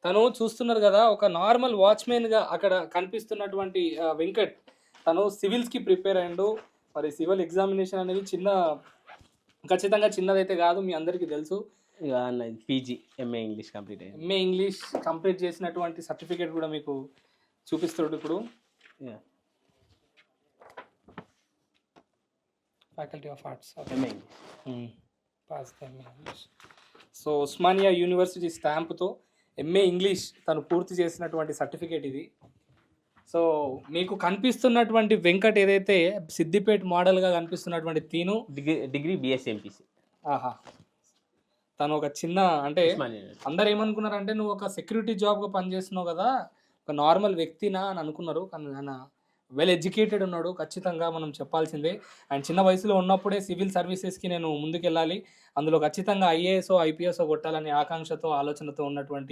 తను చూస్తున్నారు గదా! ఒక నార్మల్ వాచ్‌మెన్‌గా అక్కడ కనిపిస్తున్నటువంటి వెంకట్ తను సివిల్స్‌కి ప్రిపేర్ అయ్యిండు. మరి సివిల్ ఎగ్జామినేషన్ అనేది ఖచ్చితంగా చిన్నదైతే గాదు. మీ అందరికీ తెలుసు. ఇక నాది పీజీ ఎంఏ ఇంగ్లీష్ కంప్లీట్ అయింది. ఎంఏ ఇంగ్లీష్ కంప్లీట్ చేసినటువంటి సర్టిఫికేట్ గూడా మీకు చూపిస్తాడు ఇప్పుడు. Yeah! Faculty of arts. MA English. Pass MA English. So, Osmania university స్టాంప్‌తో ఎంఏ ఇంగ్లీష్ తను పూర్తి చేసినటువంటి సర్టిఫికేట్ ఇది. సో, మీకు కనిపిస్తున్నటువంటి వెంకట్ ఏదైతే సిద్దిపేట్ మోడల్‌గా కనిపిస్తున్నటువంటి డిగ్రీ బీఎస్సీ ఎంపీసీ. ఆహా! తను ఒక చిన్న అంటే ఉస్మానియా యూనివర్సిటీ. అందరూ ఏమనుకున్నారంటే నువ్వు ఒక సెక్యూరిటీ జాబ్‌గా పనిచేస్తున్నావు గదా! ఒక నార్మల్ వ్యక్తినా అని అనుకున్నారు. కానీ ఆయన వెల్ ఎడ్యుకేటెడ్ ఉన్నాడు. ఖచ్చితంగా మనం చెప్పాల్సిందే. ఆయన చిన్న వయసులో ఉన్నప్పుడే సివిల్ సర్వీసెస్‌కి నేను ముందుకెళ్ళాలి. అందులో ఖచ్చితంగా ఐఏఎసో, ఐపీఎసో కొట్టాలనే ఆకాంక్షతో, ఆలోచనతో ఉన్నటువంటి